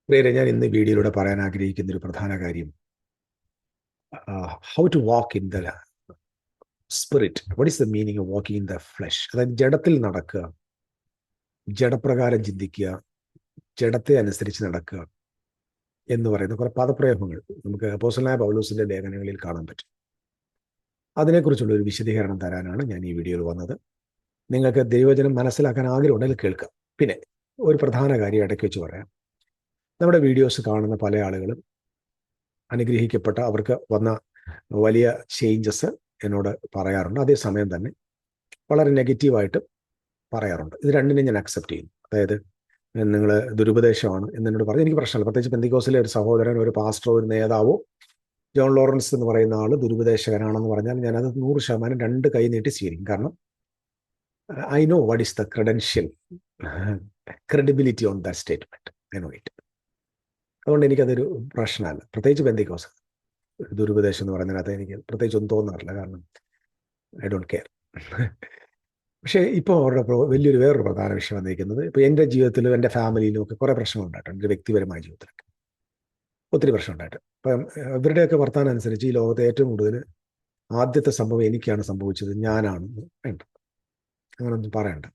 പ്രിയരെ, ഞാൻ ഇന്ന് വീഡിയോയിലൂടെ പറയാൻ ആഗ്രഹിക്കുന്ന ഒരു പ്രധാന കാര്യം, how to walk in the spirit. What is the meaning of walking in the flesh? അതായത് ജഡത്തിൽ നടക്കുക, ജഡപ്രകാരം ചിന്തിക്കുക, ജഡത്തെ അനുസരിച്ച് നടക്കുക എന്ന് പറയുന്ന കുറെ പദപ്രയോഗങ്ങൾ നമുക്ക് അപ്പോസ്തലനായ പൗലോസിന്റെ ലേഖനങ്ങളിൽ കാണാൻ പറ്റും. അതിനെക്കുറിച്ചുള്ള ഒരു വിശദീകരണം തരാനാണ് ഞാൻ ഈ വീഡിയോയിൽ വന്നത്. നിങ്ങൾക്ക് ദൈവവചനം മനസ്സിലാക്കാൻ ആഗ്രഹമുണ്ടെങ്കിൽ കേൾക്കാം. പിന്നെ ഒരു പ്രധാന കാര്യം ഇടയ്ക്ക് വെച്ച് പറയാം. നമ്മുടെ വീഡിയോസ് കാണുന്ന പല ആളുകളും അനുഗ്രഹിക്കപ്പെട്ട അവർക്ക് വന്ന വലിയ ചേഞ്ചസ് എന്നോട് പറയാറുണ്ട്. അതേസമയം തന്നെ വളരെ നെഗറ്റീവായിട്ട് പറയാറുണ്ട്. ഇത് രണ്ടിനെയും ഞാൻ അക്സെപ്റ്റ് ചെയ്യുന്നു. അതായത് നിങ്ങൾ ദുരുപദേശമാണ് എന്നോട് പറഞ്ഞു, എനിക്ക് പ്രശ്നമില്ല. പ്രത്യേകിച്ച് പെന്തിക്കോസിലെ ഒരു സഹോദരൻ, ഒരു പാസ്റ്ററോ, ഒരു നേതാവോ, ജോൺ ലോറൻസ് എന്ന് പറയുന്ന ആൾ ദുരുപദേശകനാണെന്ന് പറഞ്ഞാൽ ഞാനത് 100% രണ്ട് കൈ നീട്ടി സ്വീകരിക്കും. കാരണം I know what is the credibility on that statement. I know it. അതുകൊണ്ട് എനിക്കതൊരു പ്രശ്നമല്ല. പ്രത്യേകിച്ച് പെന്തിക്കോസ് ദുരുപദേശം എന്ന് പറയുന്നതിനകത്ത് എനിക്ക് പ്രത്യേകിച്ച് ഒന്നും തോന്നാറില്ല. കാരണം ഐ ഡോണ്ട് കെയർ. പക്ഷേ ഇപ്പോൾ അവരുടെ വലിയൊരു വേറൊരു പ്രധാന വിഷയം വന്നിരിക്കുന്നത്, ഇപ്പോൾ എൻ്റെ ജീവിതത്തിലും എൻ്റെ ഫാമിലിയിലും ഒക്കെ കുറേ പ്രശ്നം ഉണ്ടായിട്ടുണ്ട്. എൻ്റെ വ്യക്തിപരമായ ജീവിതത്തിലൊക്കെ ഒത്തിരി പ്രശ്നം ഉണ്ടായിട്ട്. അപ്പം ഇവരുടെയൊക്കെ വർത്താനം അനുസരിച്ച് ഈ ലോകത്തെ ഏറ്റവും കൂടുതൽ ആദ്യത്തെ സംഭവം എനിക്കാണ് സംഭവിച്ചത്, ഞാനാണെന്ന് വേണ്ട, അങ്ങനൊന്നും പറയണ്ട.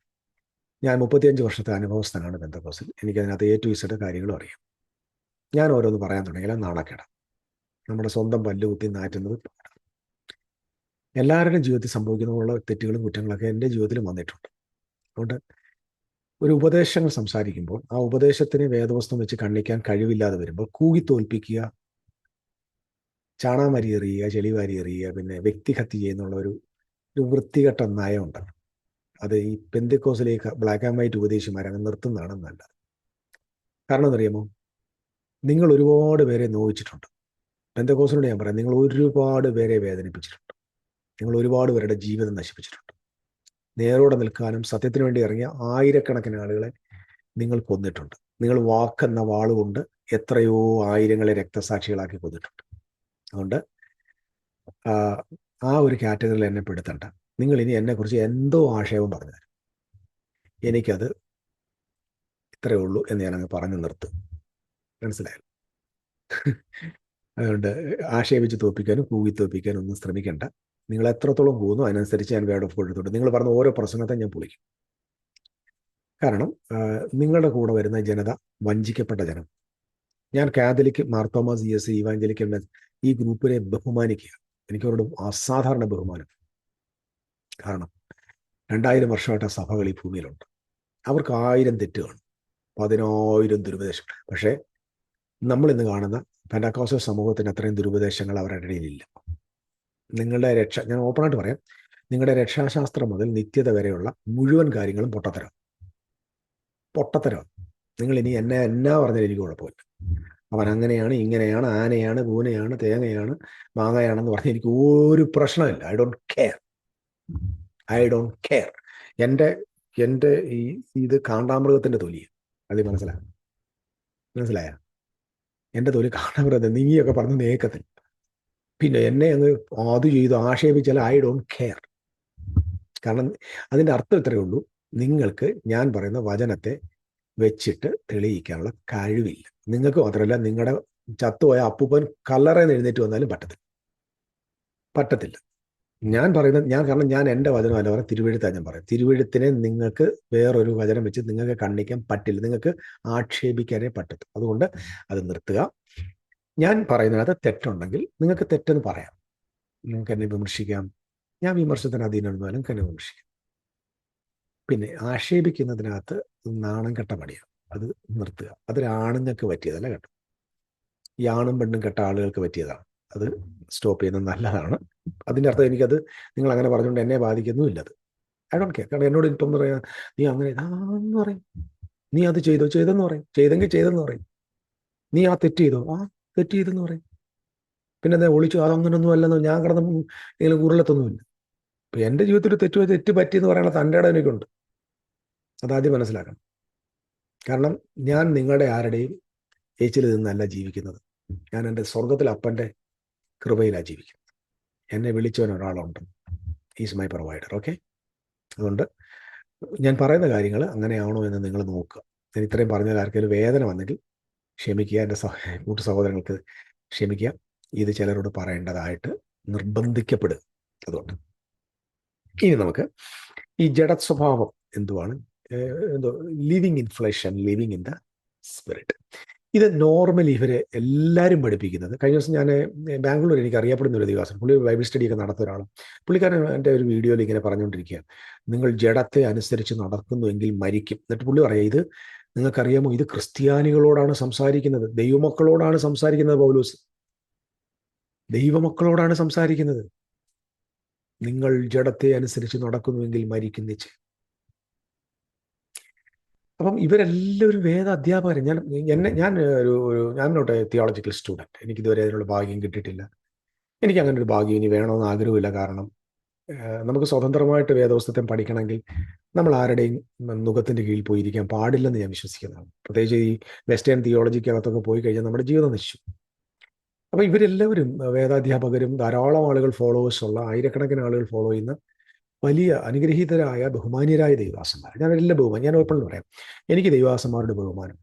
ഞാൻ 35 വർഷത്തെ അനുഭവസ്ഥനാണ് പെന്തക്കോസിൽ. എനിക്കതിനകത്ത് A to Z കാര്യങ്ങളും അറിയാം. ഞാൻ ഓരോന്ന് പറയാൻ തുടങ്ങിയാൽ നാണക്കേടാ. നമ്മുടെ സ്വന്തം പല്ല് കുത്തി നാറ്റുന്നത് എല്ലാവരുടെയും ജീവിതത്തിൽ സംഭവിക്കുന്നതുള്ള തെറ്റുകളും കുറ്റങ്ങളൊക്കെ എൻ്റെ ജീവിതത്തിലും വന്നിട്ടുണ്ട്. അതുകൊണ്ട് ഒരു ഉപദേശങ്ങൾ സംസാരിക്കുമ്പോൾ ആ ഉപദേശത്തിനെ വേദവസ്തും വെച്ച് കണ്ണിക്കാൻ കഴിവില്ലാതെ വരുമ്പോൾ കൂകി തോൽപ്പിക്കുക, ചാണാമരി എറിയുക, ചെളിവാരി എറിയുക, പിന്നെ വ്യക്തിഹത്യ ചെയ്യുന്നുള്ള ഒരു വൃത്തികെട്ട നയമുണ്ട്. അത് ഈ പെന്തക്കോസിലേക്ക് ബ്ലാക്ക് ആൻഡ് വൈറ്റ് ഉപദേശിമാർ അങ്ങ് നിർത്തുന്നതാണ് നല്ലത്. കാരണം എന്നറിയാമോ, നിങ്ങൾ ഒരുപാട് പേരെ നോവിച്ചിട്ടുണ്ട്. പെന്തക്കോസിനോട് ഞാൻ പറയാം, നിങ്ങൾ ഒരുപാട് പേരെ വേദനിപ്പിച്ചിട്ടുണ്ട്. നിങ്ങൾ ഒരുപാട് പേരുടെ ജീവിതം നശിപ്പിച്ചിട്ടുണ്ട്. നേരോടെ നിൽക്കാനും സത്യത്തിന് വേണ്ടി ഇറങ്ങിയ ആയിരക്കണക്കിന് ആളുകളെ നിങ്ങൾ കൊന്നിട്ടുണ്ട്. നിങ്ങൾ വാക്കെന്ന വാളുകൊണ്ട് എത്രയോ ആയിരങ്ങളെ രക്തസാക്ഷികളാക്കി കൊന്നിട്ടുണ്ട്. അതുകൊണ്ട് ആ ഒരു കാറ്റഗറിയിൽ എന്നെ പെടുത്തണ്ട. നിങ്ങൾ ഇനി എന്നെക്കുറിച്ച് എന്തോ ആക്ഷേപം പറഞ്ഞു തരും, എനിക്കത് ഇത്രയേ ഉള്ളൂ എന്ന് ഞാനങ്ങ് പറഞ്ഞു നിർത്തും. മനസ്സിലായല്ലോ? അതുകൊണ്ട് ആക്ഷേപിച്ച് തോൽപ്പിക്കാനും കൂവി തോൽപ്പിക്കാനും ഒന്നും ശ്രമിക്കേണ്ട. നിങ്ങൾ എത്രത്തോളം പോകുന്നു അതിനനുസരിച്ച് ഞാൻ വേർഡ് ഓഫ് കൊടുത്തിട്ടുണ്ട്. നിങ്ങൾ പറഞ്ഞ ഓരോ പ്രസംഗത്തെ ഞാൻ പൊളിക്കും. കാരണം നിങ്ങളുടെ കൂടെ വരുന്ന ജനത വഞ്ചിക്കപ്പെട്ട ജനം. ഞാൻ കാതലിക്, മാർത്തോമ, CSC, ഇവാഞ്ചലിക്കൽ ഈ ഗ്രൂപ്പിനെ ബഹുമാനിക്കുക. എനിക്കവരോട് അസാധാരണ ബഹുമാനം. കാരണം 2000 വർഷമായിട്ട് ആ സഭകൾ ഈ ഭൂമിയിലുണ്ട്. അവർക്ക് 1000 തെറ്റുകൾ, 10,000 ദുരുപദേശം. പക്ഷേ നമ്മളിന്ന് കാണുന്ന പെന്തക്കോസ്റ്റൽ സമൂഹത്തിന് അത്രയും ദുരുപദേശങ്ങൾ അവരുടെ ഇടയിലില്ല. നിങ്ങളുടെ ഞാൻ ഓപ്പണായിട്ട് പറയാം, നിങ്ങളുടെ രക്ഷാശാസ്ത്രം മുതൽ നിത്യത വരെയുള്ള മുഴുവൻ കാര്യങ്ങളും പൊട്ടത്തരം. നിങ്ങൾ ഇനി എന്നാ പറഞ്ഞാൽ എനിക്ക് കുഴപ്പമില്ല. അവൻ അങ്ങനെയാണ്, ഇങ്ങനെയാണ്, ആനയാണ്, കൂനയാണ്, തേങ്ങയാണ്, മാങ്ങയാണെന്ന് പറഞ്ഞാൽ എനിക്ക് ഒരു പ്രശ്നമില്ല. I don't care. എൻ്റെ ഇത് കാണ്ടാമൃഗത്തിന്റെ തൊലിയാണ്. അത് മനസ്സിലായ എൻ്റെ തൊലി കാണ്ടാമൃഗത്തെ നീയൊക്കെ പറഞ്ഞ് നേക്കത്തില്ല. പിന്നെ എന്നെ അങ്ങ് അത് ചെയ്ത് ആക്ഷേപിച്ചാൽ ഐ ഡോണ്ട് കെയർ. കാരണം അതിൻ്റെ അർത്ഥം ഇത്രയേ ഉള്ളൂ, നിങ്ങൾക്ക് ഞാൻ പറയുന്ന വചനത്തെ വെച്ചിട്ട് തെളിയിക്കാനുള്ള കഴിവില്ല. നിങ്ങൾക്ക് മാത്രമല്ല, നിങ്ങളുടെ ചത്തുപോയ അപ്പൂപ്പൻ കല്ലറയിൽ എഴുന്നേറ്റ് വന്നാലും പറ്റത്തില്ല. കാരണം ഞാൻ എൻ്റെ വചനം അല്ല പറയാം, തിരുവെഴുത്താണ് ഞാൻ പറയും. തിരുവെഴുത്തിനെ നിങ്ങൾക്ക് വേറൊരു വചനം വെച്ച് നിങ്ങൾക്ക് കണ്ണിക്കാൻ പറ്റില്ല. നിങ്ങൾക്ക് ആക്ഷേപിക്കാനേ പറ്റത്തു. അതുകൊണ്ട് അത് നിർത്തുക. ഞാൻ പറയുന്നതിനകത്ത് തെറ്റുണ്ടെങ്കിൽ നിങ്ങൾക്ക് തെറ്റെന്ന് പറയാം. നിങ്ങൾക്ക് എന്നെ വിമർശിക്കാം. ഞാൻ വിമർശനത്തിന് അധീനമൊന്നുമല്ല, നിങ്ങൾക്ക് എന്നെ വിമർശിക്കാം. പിന്നെ ആക്ഷേപിക്കുന്നതിനകത്ത് നാണം കെട്ട പണിയാണ്. അത് നിർത്തുക. അതൊരാണുങ്ങൾക്ക് പറ്റിയതല്ല കേട്ടോ. ഈ ആണും പെണ്ണും കെട്ട ആളുകൾക്ക് പറ്റിയതാണ്. അത് സ്റ്റോപ്പ് ചെയ്യുന്നത് നല്ലതാണ്. അതിൻ്റെ അർത്ഥം എനിക്കത് നിങ്ങൾ അങ്ങനെ പറഞ്ഞുകൊണ്ട് എന്നെ ബാധിക്കുന്നുമില്ല. അത് ഐ ഡോണ്ട് കെയർ. കാരണം എന്നോട് ഇപ്പം പറയാം, നീ അങ്ങനെ എന്ന് പറയും, നീ അത് ചെയ്തെന്ന് പറയും, ചെയ്തെന്ന് പറയും, നീ ആ തെറ്റ് ചെയ്തോ, തെറ്റ് ചെയ്തെന്ന് പറയും. പിന്നെ എന്താ ഒളിച്ചു, അതങ്ങനൊന്നും അല്ലെന്നോ ഞാൻ കിടന്ന് ഇങ്ങനെ ഉരുളത്തൊന്നുമില്ല. ഇപ്പം എൻ്റെ ജീവിതത്തിൽ തെറ്റ് പറ്റിയെന്ന് പറയാനുള്ള തൻ്റെ ഇടം എനിക്കുണ്ട്. അതാദ്യം മനസ്സിലാക്കണം. കാരണം ഞാൻ നിങ്ങളുടെ ആരുടെയും ഏച്ചിൽ നിന്നല്ല ജീവിക്കുന്നത്. ഞാൻ എൻ്റെ സ്വർഗത്തിലെ അപ്പൻ്റെ കൃപയിലാണ് ജീവിക്കുന്നത്. എന്നെ വിളിച്ചവൻ ഒരാളുണ്ട്. Is my provider. ഓക്കെ. അതുകൊണ്ട് ഞാൻ പറയുന്ന കാര്യങ്ങൾ അങ്ങനെയാണോ എന്ന് നിങ്ങൾ നോക്കുക. ഞാൻ ഇത്രയും പറഞ്ഞാൽ ആർക്കെങ്കിലും വേദന വന്നെങ്കിൽ ക്ഷമിക്കുക, എൻ്റെ കൂട്ടു സഹോദരങ്ങൾക്ക് ക്ഷമിക്കുക. ഇത് ചിലരോട് പറയേണ്ടതായിട്ട് നിർബന്ധിക്കപ്പെടുക. അതുകൊണ്ട് ഇനി നമുക്ക് ഈ ജഡ സ്വഭാവം എന്തുവാണ്, എന്തോ living in flesh and living in the spirit. ഇത് നോർമലി ഇവരെ എല്ലാവരും പഠിപ്പിക്കുന്നത്. കഴിഞ്ഞ ദിവസം ഞാൻ ബാംഗ്ലൂർ എനിക്ക് അറിയപ്പെടുന്ന ഒരു ദിവസം, പുള്ളി ബൈബിൾ സ്റ്റഡിയൊക്കെ നടത്തുന്ന ഒരാളും, പുള്ളിക്കാരൻ എൻ്റെ ഒരു വീഡിയോയിൽ ഇങ്ങനെ പറഞ്ഞുകൊണ്ടിരിക്കുക, നിങ്ങൾ ജഡത്തെ അനുസരിച്ച് നടക്കുന്നുവെങ്കിൽ മരിക്കും. എന്നിട്ട് പുള്ളി പറയാം, ഇത് നിങ്ങൾക്കറിയാമോ, ഇത് ക്രിസ്ത്യാനികളോടാണ് സംസാരിക്കുന്നത്, ദൈവമക്കളോടാണ് സംസാരിക്കുന്നത്. പൗലോസ് ദൈവമക്കളോടാണ് സംസാരിക്കുന്നത്. നിങ്ങൾ ജഡത്തെ അനുസരിച്ച് നടക്കുന്നുവെങ്കിൽ മരിക്കുന്നിച്ച്. അപ്പം ഇവരെല്ലാവരും വേദ അധ്യാപകർ. ഞാൻ നോട്ട് തിയോളജിക്കൽ സ്റ്റുഡൻറ്റ്. എനിക്കിതുവരെ അതിനുള്ള ഭാഗ്യം കിട്ടിയിട്ടില്ല. എനിക്ക് അങ്ങനെ ഒരു ഭാഗ്യം ഇനി വേണമെന്ന് ആഗ്രഹമില്ല. കാരണം നമുക്ക് സ്വതന്ത്രമായിട്ട് വേദപുസ്തകം പഠിക്കണമെങ്കിൽ നമ്മൾ ആരുടെയും നുഖത്തിൻ്റെ കീഴിൽ പോയിരിക്കാൻ പാടില്ലെന്ന് ഞാൻ വിശ്വസിക്കുന്നതാണ്. പ്രത്യേകിച്ച് ഈ വെസ്റ്റേൺ തിയോളജിക്കകത്തൊക്കെ പോയി കഴിഞ്ഞാൽ നമ്മുടെ ജീവിതം നശിച്ചു. അപ്പം ഇവരെല്ലാവരും വേദാധ്യാപകരും, ധാരാളം ആളുകൾ ഫോളോവേഴ്സ് ഉള്ള, ആയിരക്കണക്കിന് ആളുകൾ ഫോളോ ചെയ്യുന്ന വലിയ അനുഗ്രഹീതരായ ബഹുമാന്യരായ ദൈവദാസന്മാർ. ഞാൻ എല്ലാ ബഹുമാനം, ഞാൻ ഓപ്പൺ പറയാം, എനിക്ക് ദൈവദാസന്മാരുടെ ബഹുമാനം.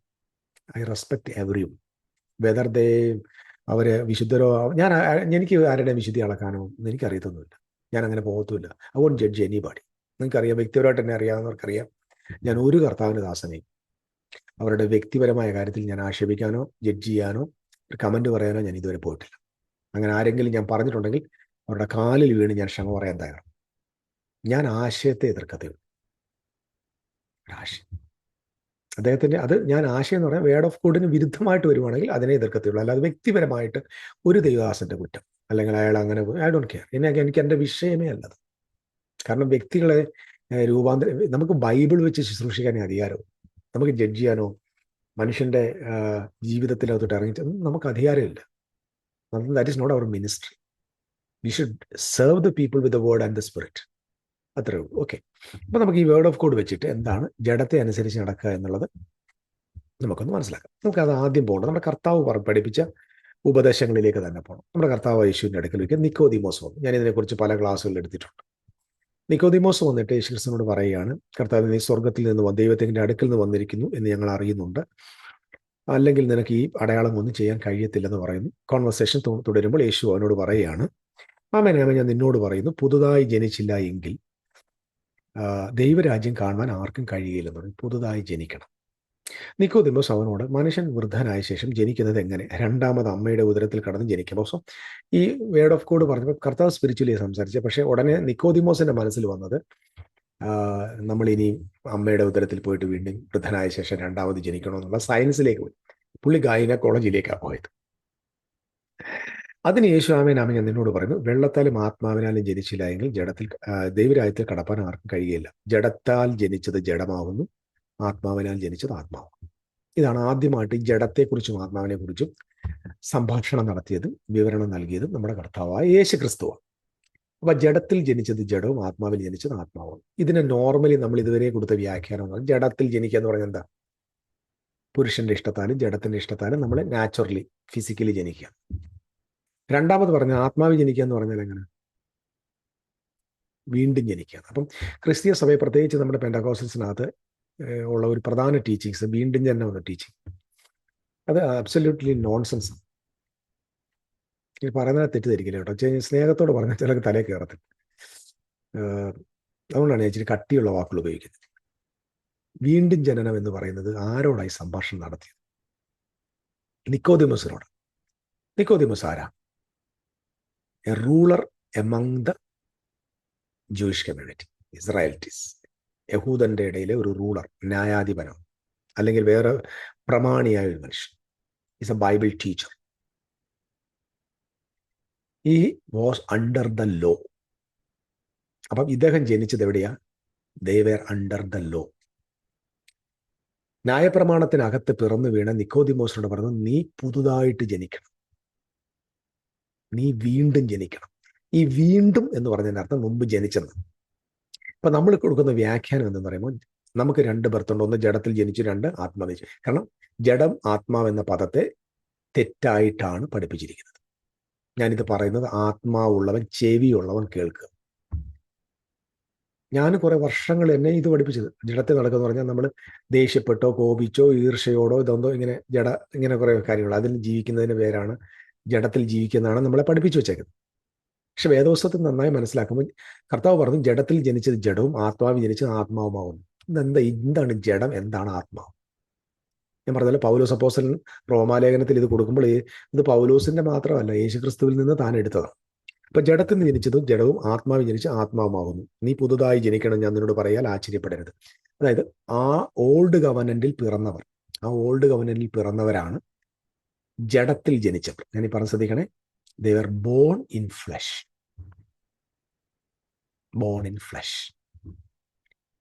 I respect every one, whether they അവർ വിശുദ്ധരോ. എനിക്ക് ആരുടെ വിശുദ്ധി അളക്കാനോ ഒന്നും എനിക്കറിയത്തൊന്നുമില്ല. ഞാൻ അങ്ങനെ പോകത്തുമില്ല. I won't judge anybody. നിങ്ങൾക്കറിയാം, വ്യക്തിപരമായിട്ട് എന്നെ അറിയാവുന്നവർക്കറിയാം, ഞാൻ ഒരു കർത്താവിൻ്റെ ദാസനെയും അവരുടെ വ്യക്തിപരമായ കാര്യത്തിൽ ഞാൻ ആക്ഷേപിക്കാനോ ജഡ്ജ് ചെയ്യാനോ ഒരു കമൻറ്റ് പറയാനോ ഞാൻ ഇതുവരെ പോയിട്ടില്ല. അങ്ങനെ ആരെങ്കിലും ഞാൻ പറഞ്ഞിട്ടുണ്ടെങ്കിൽ അവരുടെ കാലിൽ വീണ് ഞാൻ ക്ഷമ പറയാൻ തയ്യാറാണ്. ഞാൻ ആശയത്തെ എതിർക്കത്തുള്ളൂ. ആശയം അദ്ദേഹത്തിൻ്റെ, അത് ഞാൻ ആശയം എന്ന് പറയാം, വേർഡ് ഓഫ് ഗോഡിന് വിരുദ്ധമായിട്ട് വരുവാണെങ്കിൽ അതിനെ എതിർക്കത്തുള്ളൂ. അല്ലാതെ വ്യക്തിപരമായിട്ട് ഒരു ദൈവദാസന്റെ കുറ്റം അല്ലെങ്കിൽ അയാൾ അങ്ങനെ, ഐ ഡോണ്ട് കെയർ. എനിക്ക് എൻ്റെ വിഷയമേ അല്ലത്. കാരണം വ്യക്തികളെ നമുക്ക് ബൈബിൾ വെച്ച് ശുശ്രൂഷിക്കാനേ അധികാരവും. നമുക്ക് ജഡ്ജ് ചെയ്യാനോ മനുഷ്യൻ്റെ ജീവിതത്തിലകത്തോട്ട് ഇറങ്ങി നമുക്ക് അധികാരമില്ല. That is not our ministry. We should serve the people with the word and the spirit. അത്രേ ഉള്ളൂ. ഓക്കെ. അപ്പം നമുക്ക് ഈ വേർഡ് ഓഫ് ഗോഡ് വെച്ചിട്ട് എന്താണ് ജഡത്തെ അനുസരിച്ച് നടക്കുക എന്നുള്ളത് നമുക്കൊന്ന് മനസ്സിലാക്കാം. നമുക്കത് ആദ്യം പോകണം, നമ്മുടെ കർത്താവ് പഠിപ്പിച്ച ഉപദേശങ്ങളിലേക്ക് തന്നെ പോകണം. നമ്മുടെ കർത്താവ് യേശുവിൻ്റെ അടുക്കലേക്ക് നിക്കോദീമോസ് വന്നു. ഞാൻ ഇതിനെക്കുറിച്ച് പല ക്ലാസ്സുകളിൽ എടുത്തിട്ടുണ്ട്. നിക്കോദീമോസ് വന്നിട്ട് യേശുക്രിസ്തുവിനോട് പറയുകയാണ്, കർത്താവ്, നീ സ്വർഗത്തിൽ നിന്ന് ദൈവത്തിൻ്റെ അടുക്കൽ നിന്ന് വന്നിരിക്കുന്നു എന്ന് ഞങ്ങൾ അറിയുന്നുണ്ട്, അല്ലെങ്കിൽ നിനക്ക് ഈ അടയാളം ഒന്നും ചെയ്യാൻ കഴിയത്തില്ലെന്ന് പറയുന്നു. കോൺവെർസേഷൻ തുടരുമ്പോൾ യേശു അവനോട് പറയുകയാണ്, ആമേൻ ഞാൻ നിന്നോട് പറയുന്നു, പുതുതായി ജനിച്ചില്ല എങ്കിൽ ദൈവരാജ്യം കാണുവാൻ ആർക്കും കഴിയില്ലെന്ന് പറയും. പുതുതായി ജനിക്കണം. നിക്കോദീമോസ് അവനോട്, മനുഷ്യൻ വൃദ്ധനായ ശേഷം ജനിക്കുന്നത് എങ്ങനെ? രണ്ടാമത് അമ്മയുടെ ഉദരത്തിൽ കടന്ന് ജനിക്കുമോ? സോ ഈ വേർഡ് ഓഫ് ഗോഡ് പറഞ്ഞപ്പോൾ കർത്താവ് സ്പിരിച്വലി സംസാരിച്ച, പക്ഷേ ഉടനെ നിക്കോദീമോസിന്റെ മനസ്സിൽ വന്നത് നമ്മളിനി അമ്മയുടെ ഉദരത്തിൽ പോയിട്ട് വീണ്ടും വൃദ്ധനായ ശേഷം രണ്ടാമത് ജനിക്കണമെന്നുള്ള സയൻസിലേക്ക് പോയി. പുള്ളി ഗൈനക്കോളജിയിലേക്കാണ് പോയത്. അതിന് യേശു, ആമേൻ ഞാൻ നിന്നോട് പറയുന്നു, വെള്ളത്താലും ആത്മാവിനാലും ജനിച്ചില്ല എങ്കിൽ ദൈവരാജ്യത്തിൽ കടപ്പാൻ ആർക്കും കഴിയുകയില്ല. ജഡത്താൽ ജനിച്ചത് ജഡമാവുന്നു, ആത്മാവിനാൽ ജനിച്ചത് ആത്മാവുന്നു. ഇതാണ് ആദ്യമായിട്ട് ജഡത്തെക്കുറിച്ചും ആത്മാവിനെക്കുറിച്ചും സംഭാഷണം നടത്തിയതും വിവരണം നൽകിയതും നമ്മുടെ കർത്താവായ യേശു ക്രിസ്തുവാണ്. അപ്പൊ ജഡത്തിൽ ജനിച്ചത് ജഡവും ആത്മാവിൽ ജനിച്ചത് ആത്മാവും. ഇതിനെ നോർമലി നമ്മൾ ഇതുവരെ കൊടുത്ത വ്യാഖ്യാനങ്ങൾ, ജഡത്തിൽ ജനിക്കുക എന്ന് പറഞ്ഞാൽ എന്താ? പുരുഷന്റെ ഇഷ്ടത്താലും ജഡത്തിന്റെ ഇഷ്ടത്താലും നമ്മൾ നാച്ചുറലി ഫിസിക്കലി ജനിക്കുക. രണ്ടാമത് പറഞ്ഞ ആത്മാവിൽ ജനിക്കുക എന്ന് പറഞ്ഞാൽ എങ്ങനെ? വീണ്ടും ജനിക്കുക. അപ്പം ക്രിസ്തീയ സഭയെ, പ്രത്യേകിച്ച് നമ്മുടെ പെന്തക്കോസ്റ്റൽസിനകത്ത് ഉള്ള ഒരു പ്രധാന ടീച്ചിങ്സ് വീണ്ടും ജനനം എന്ന ടീച്ചിങ്. അത് അബ്സല്യൂട്ട്ലി നോൺസെൻസ്. ഈ പറയുന്നത് തെറ്റിദ്ധരിക്കില്ല കേട്ടോ. സ്നേഹത്തോട് പറഞ്ഞാൽ ചിലർക്ക് തലേ കയറത്തില്ല. അതുകൊണ്ടാണ് ഞാൻ ഇച്ചിരി കട്ടിയുള്ള വാക്കുകൾ ഉപയോഗിക്കുന്നത്. വീണ്ടും ജനനം എന്ന് പറയുന്നത് ആരോടായി സംഭാഷണം നടത്തിയത്? നിക്കോദീമോസിനോട്. നിക്കോദീമോസ് ആരാ? A ruler among the Jewish community, Israelites. യഹൂദന്റെ ഇടയിലെ ഒരു റൂളർ, ന്യായാധിപനം, അല്ലെങ്കിൽ വേറെ പ്രമാണിയായ ഒരു മനുഷ്യൻ. Is a Bible teacher. He was under the law. അപ്പം ഇദ്ദേഹം ജനിച്ചത് എവിടെയാ? They were under the law. ന്യായപ്രമാണത്തിനകത്ത് പിറന്നു വീണ നിക്കോദീമോസിനോട് പറഞ്ഞു, നീ പുതുതായിട്ട് ജനിക്കണം, നീ വീണ്ടും ജനിക്കണം. ഈ വീണ്ടും എന്ന് പറഞ്ഞതിൻ്റെ അർത്ഥം മുമ്പ് ജനിച്ചെന്ന്. അപ്പൊ നമ്മൾ കൊടുക്കുന്ന വ്യാഖ്യാനം എന്ന് പറയുമ്പോൾ നമുക്ക് രണ്ട് ബർത്തുണ്ട്. ഒന്ന് ജഡത്തിൽ ജനിച്ചു, രണ്ട് ആത്മാവിൽ. കാരണം ജഡം ആത്മാവ് എന്ന പദത്തെ തെറ്റായിട്ടാണ് പഠിപ്പിച്ചിരിക്കുന്നത്. ഞാനിത് പറയുന്നത് ആത്മാവുള്ളവൻ ചെവിയുള്ളവൻ കേൾക്കുക. ഞാൻ കുറെ വർഷങ്ങൾ എന്നെ ഇത് പഠിപ്പിച്ചത്. ജഡത്തിൽ നടക്കുന്ന പറഞ്ഞാൽ നമ്മൾ ദേഷ്യപ്പെട്ടോ കോപിച്ചോ ഈർഷ്യയോടോ ഇതൊന്നോ ഇങ്ങനെ കുറെ കാര്യങ്ങൾ അതിൽ ജീവിക്കുന്നതിന് പേരാണ് ജഡത്തിൽ ജീവിക്കുന്നതാണ് നമ്മളെ പഠിപ്പിച്ചു വെച്ചേക്കുന്നത്. പക്ഷെ വേദപുസ്തകത്തിൽ നന്നായി മനസ്സിലാക്കുമ്പോൾ കർത്താവ് പറഞ്ഞു ജഡത്തിൽ ജനിച്ചത് ജഡവും ആത്മാവിൽ ജനിച്ചത് ആത്മാവുമാവുന്നു. എന്താണ് ജഡം, എന്താണ് ആത്മാവ്? ഞാൻ പറഞ്ഞല്ലോ, പൗലോസ് അപ്പോസ്തലൻ റോമാലേഖനത്തിൽ ഇത് കൊടുക്കുമ്പോൾ ഇത് പൗലോസിന്റെ മാത്രമല്ല, യേശുക്രിസ്തുവിൽ നിന്ന് താൻ എടുത്തതാണ്. അപ്പൊ ജഡത്തിൽ നിന്ന് ജനിച്ചതും ജഡവും ആത്മാവിൽ ജനിച്ച് ആത്മാവുമാകുന്നു. നീ പുതുതായി ജനിക്കണം, ഞാൻ നിന്നോട് പറയാൽ ആശ്ചര്യപ്പെടരുത്. അതായത് ആ ഓൾഡ് കവനന്റിൽ പിറന്നവരാണ് ജഡത്തിൽ ജനിച്ചവർ. ഞാൻ ഈ പറഞ്ഞ ശ്രദ്ധിക്കണേ, ദേ ആർ ബോൺ ഇൻ ഫ്ലഷ്.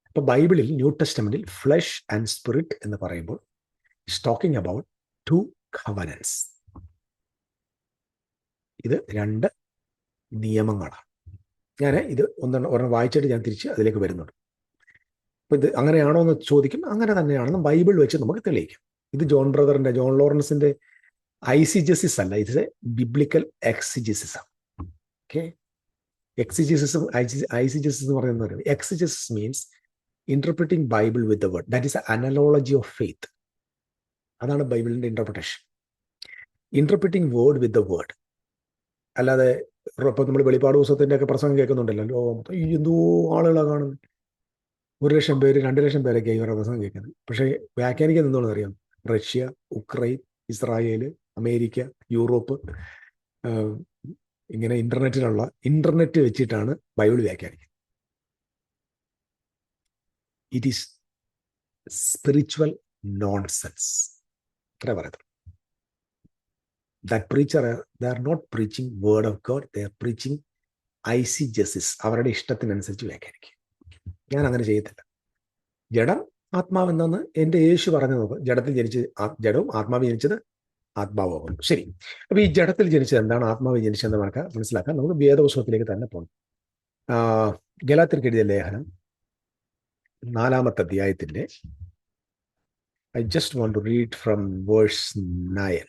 അപ്പൊ ബൈബിളിൽ ന്യൂ ടെസ്റ്റമെന്റിൽ ഫ്ലഷ് ആൻഡ് സ്പിരിറ്റ് എന്ന് പറയുമ്പോൾ ഇറ്റ്സ് ടോക്കിംഗ് അബൌട്ട് 2 കവനൻസ്. ഇത് 2 നിയമങ്ങളാണ്. ഞാൻ ഇത് ഒരെണ്ണം വായിച്ചിട്ട് ഞാൻ തിരിച്ച് അതിലേക്ക് വരുന്നുണ്ട്. അപ്പൊ ഇത് അങ്ങനെയാണോ എന്ന് ചോദിക്കും. അങ്ങനെ തന്നെയാണെന്ന് ബൈബിൾ വെച്ച് നമുക്ക് തെളിയിക്കാം. ഇത് ജോൺ ലോറൻസിന്റെ ഐസിജസിസ് അല്ല, ഇത് ബിബ്ലിക്കൽ എക്സിജസിസ് ആണ്. ഓക്കെ, എക്സിജസിസും ഐസിജസിസ് എന്ന് പറയുന്നത്, exegesis means interpreting Bible with the word. That is analogy of faith. അതാണ് ബൈബിളിന്റെ interpretation. Interpreting word with the word. അല്ലാതെ ഇപ്പൊ നമ്മൾ വെളിപ്പാട് പുസ്തകത്തിന്റെ ഒക്കെ പ്രസംഗം കേൾക്കുന്നുണ്ടല്ലോ, എന്തോ ആളുകളാണ് കാണുന്നത്. 1,00,000 പേര് 2,00,000 പേരൊക്കെ ഇവരുടെ പ്രസംഗം കേൾക്കുന്നത്. പക്ഷേ വ്യാഖ്യാനിക്കാൻ എന്തോന്ന് അറിയാം? Russia, Ukraine, Israel, America, Europe, ഇങ്ങനെ ഇന്റർനെറ്റ് വെച്ചിട്ടാണ് ബൈബിൾ വ്യാഖ്യാനിക്കുന്നത്. It is spiritual nonsense. അത്ര പറയുന്നത്. That preacher, they are not preaching word of God, they are preaching eisegesis. അവരുടെ ഇഷ്ടത്തിനനുസരിച്ച് വ്യാഖ്യാനിക്കും. ഞാൻ അങ്ങനെ ചെയ്യത്തില്ല. ജഡം ആത്മാവ് എന്നാണ് എൻ്റെ യേശു പറഞ്ഞത്. ജഡത്തിൽ ജനിച്ചത് ജഡവും ആത്മാവ് ജനിച്ചത് ആത്മാവാകുന്നു. ശരി, അപ്പൊ ഈ ജഡത്തിൽ ജനിച്ചത് എന്താണ്, ആത്മാവ് ജനിച്ചതെന്ന് മനസ്സിലാക്കാൻ നമുക്ക് വേദപുസ്തകത്തിലേക്ക് തന്നെ പോകണം. ഗലാത്യർക്ക് എഴുതിയ ലേഖനം 4-ാമത്തെ അധ്യായത്തിന്റെ I just want to read from verse 9.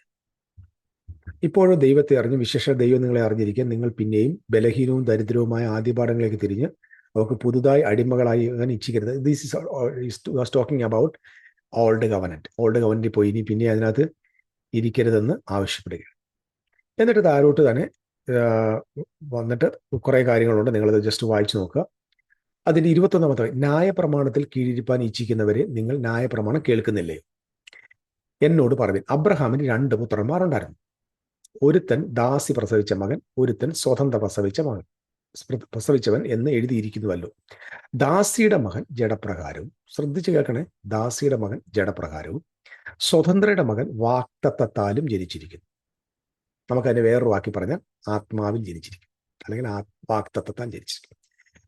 ഇപ്പോഴും ദൈവത്തെ അറിഞ്ഞ്, വിശേഷ ദൈവം നിങ്ങളെ അറിഞ്ഞിരിക്കാൻ നിങ്ങൾ പിന്നെയും ബലഹീനവും ദരിദ്രവുമായ ആദ്യപാഠങ്ങളിലേക്ക് തിരിഞ്ഞ് അവർക്ക് പുതുതായി അടിമകളായി അങ്ങനെ ഇച്ഛിക്കരുത്. This is talking about old covenant പോയി ഇനി പിന്നെ അതിനകത്ത് ഇരിക്കരുതെന്ന് ആവശ്യപ്പെടുക. എന്നിട്ട് താഴോട്ട് തന്നെ വന്നിട്ട് കുറെ കാര്യങ്ങളുണ്ട്, നിങ്ങളത് ജസ്റ്റ് വായിച്ചു നോക്കുക. അതിന്റെ 21-ാമത്തെ, ന്യായപ്രമാണത്തിൽ കീഴിരിപ്പാൻ ഇച്ഛിക്കുന്നവരെ നിങ്ങൾ ന്യായപ്രമാണം കേൾക്കുന്നില്ലേ? എന്നോട് പറഞ്ഞു, അബ്രഹാമിന് 2 പുത്രന്മാർ ഉണ്ടായിരുന്നു. ഒരുത്തൻ ദാസി പ്രസവിച്ച മകൻ, ഒരുത്തൻ സ്വതന്ത്ര പ്രസവിച്ചവൻ എന്ന് എഴുതിയിരിക്കുന്നുവല്ലോ. ദാസിയുടെ മകൻ ജഡപ്രകാരവും, ശ്രദ്ധിച്ചു കേൾക്കണേ, ദാസിയുടെ മകൻ ജഡപ്രകാരവും സ്വതന്ത്രയുടെ മകൻ വാക്തത്വത്താലും ജനിച്ചിരിക്കുന്നു. നമുക്കതിനെ വേറൊരു വാക്കി പറഞ്ഞാൽ ആത്മാവിൽ ജനിച്ചിരിക്കും, അല്ലെങ്കിൽ വാക്തത്വത്താൽ ജനിച്ചിരിക്കും.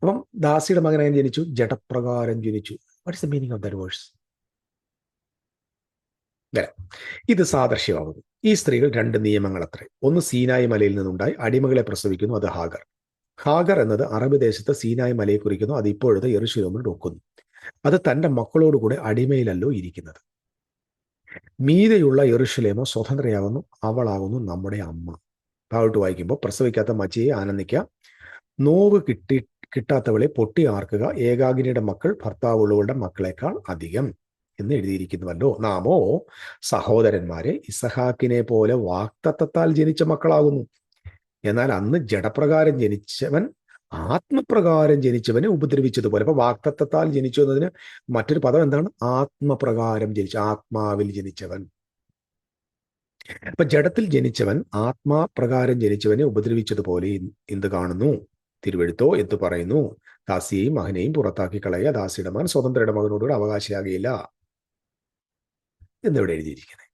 അപ്പം ദാസിയുടെ മകൻ എങ്ങനെ ജനിച്ചു? ജഡപ്രകാരം ജനിച്ചു. What is the meaning of that verse? ഇത് സാദൃശ്യമാകുന്നു. ഈ സ്ത്രീകൾ 2 നിയമങ്ങൾ അത്രേ. ഒന്ന് സീനായി മലയിൽ നിന്നുണ്ടായി അടിമകളെ പ്രസവിക്കുന്നു, അത് ഹാഗർ എന്നത് അറബ് ദേശത്ത് സീനായി മലയെ കുറിക്കുന്നു. അത് ഇപ്പോഴത്തെ യെരുശലേമിൽ ഒക്കുന്നു. അത് തന്റെ മക്കളോടുകൂടെ അടിമയിലല്ലോ ഇരിക്കുന്നത്. മീതെയുള്ള യെരുശലേമോ സ്വതന്ത്രയാകുന്നു, അവളാകുന്നു നമ്മുടെ അമ്മ. താഴോട്ട് വായിക്കുമ്പോൾ, പ്രസവിക്കാത്ത മച്ചിയെ ആനന്ദിക്കാം, നോവ് കിട്ടാത്തവളെ പൊട്ടി ആർക്കുക, ഏകാകിനിയുടെ മക്കൾ ഭർത്താവുള്ളവരുടെ മക്കളെക്കാൾ അധികം എന്ന് എഴുതിയിരിക്കുന്നുവല്ലോ. നാമോ സഹോദരന്മാരെ ഇസഹാക്കിനെ പോലെ വാക്തത്വത്താൽ ജനിച്ച മക്കളാകുന്നു. എന്നാൽ അന്ന് ജഡപ്രകാരം ജനിച്ചവൻ ആത്മപ്രകാരം ജനിച്ചവനെ ഉപദ്രവിച്ചതുപോലെ. അപ്പൊ വാക്തത്വത്താൽ ജനിച്ചു എന്നതിന് മറ്റൊരു പദം എന്താണ്? ആത്മപ്രകാരം ജനിച്ച, ആത്മാവിൽ ജനിച്ചവൻ. അപ്പൊ ജഡത്തിൽ ജനിച്ചവൻ ആത്മാപ്രകാരം ജനിച്ചവനെ ഉപദ്രവിച്ചതുപോലെ എന്ത് കാണുന്നു? തിരുവെഴുത്തോ എന്ത് പറയുന്നു? ദാസിയെയും മകനെയും പുറത്താക്കി കളയുക, ദാസിയുടെ മകൻ സ്വതന്ത്രയുടെ മകനോടുകൂടെ അവകാശിയാകില്ല എന്നിവിടെ എഴുതിയിരിക്കുന്നത്.